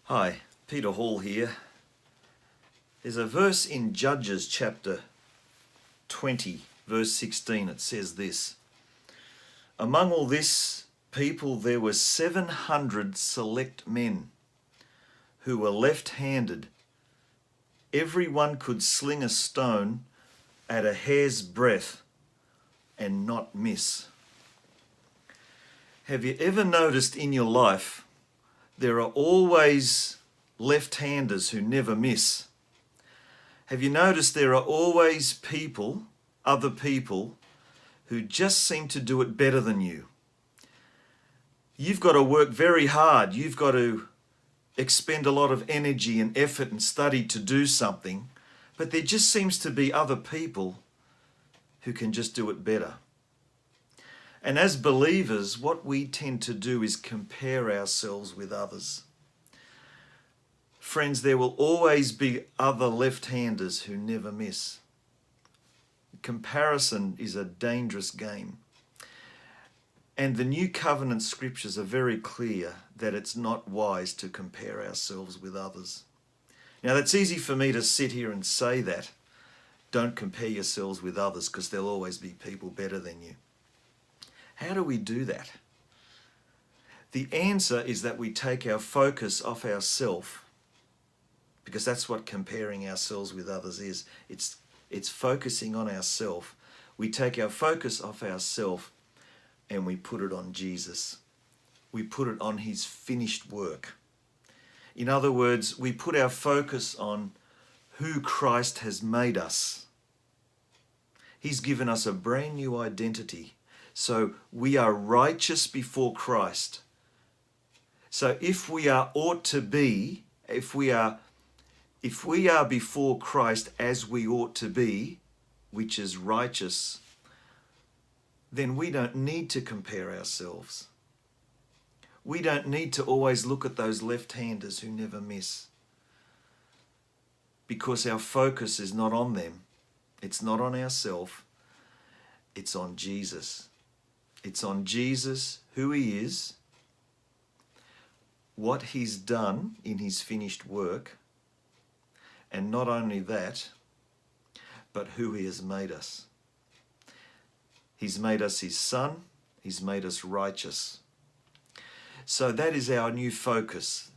Hi, Peter Hall here. There's a verse in Judges chapter 20, verse 16. It says this: Among all this people there were 700 select men who were left-handed. Everyone could sling a stone at a hair's breadth and not miss. Have you ever noticed in your life there are always left-handers who never miss? Have you noticed there are always people, other people, who just seem to do it better than you? You've got to work very hard. You've got to expend a lot of energy and effort and study to do something, but there just seems to be other people who can just do it better. And as believers, what we tend to do is compare ourselves with others. Friends, there will always be other left-handers who never miss. Comparison is a dangerous game. And the New Covenant scriptures are very clear that it's not wise to compare ourselves with others. Now, that's easy for me to sit here and say that. Don't compare yourselves with others, because there'll always be people better than you. How do we do that? The answer is that we take our focus off ourselves, because that's what comparing ourselves with others is. It's focusing on ourselves. We take our focus off ourselves and we put it on Jesus. We put it on his finished work. In other words, we put our focus on who Christ has made us. He's given us a brand new identity. So we are righteous before Christ. So if we are if we are before Christ as we ought to be, which is righteous, then we don't need to compare ourselves. We don't need to always look at those left-handers who never miss, because our focus is not on them. It's not on ourselves. It's on Jesus. It's on Jesus, who he is, what he's done in his finished work, and not only that, but who he has made us. He's made us his son. He's made us righteous. So that is our new focus.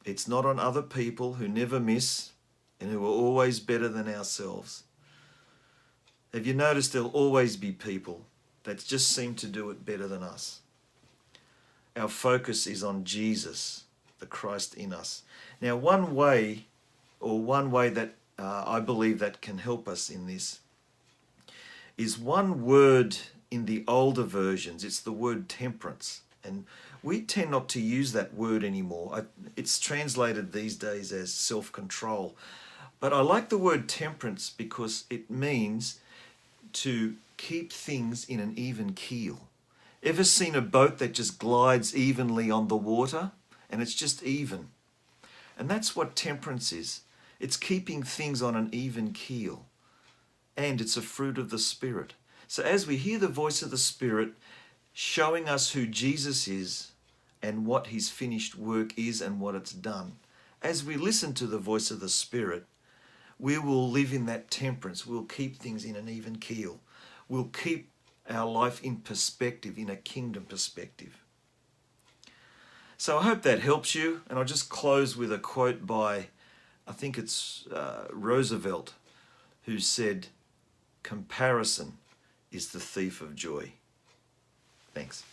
It's not on other people who never miss and who are always better than ourselves. Have you noticed there'll always be people that just seem to do it better than us? Our focus is on Jesus, the Christ in us. Now, one way that I believe that can help us in this is one word in the older versions. It's the word temperance. And we tend not to use that word anymore. It's translated these days as self-control. But I like the word temperance because it means to keep things in an even keel. Ever seen a boat that just glides evenly on the water and it's just even? And that's what temperance is. It's keeping things on an even keel. And it's a fruit of the Spirit. So as we hear the voice of the Spirit showing us who Jesus is and what his finished work is and what it's done, as we listen to the voice of the Spirit, we will live in that temperance. We'll keep things in an even keel. We'll keep our life in perspective, in a kingdom perspective. So I hope that helps you. And I'll just close with a quote by, I think it's Roosevelt, who said, "Comparison is the thief of joy." Thanks.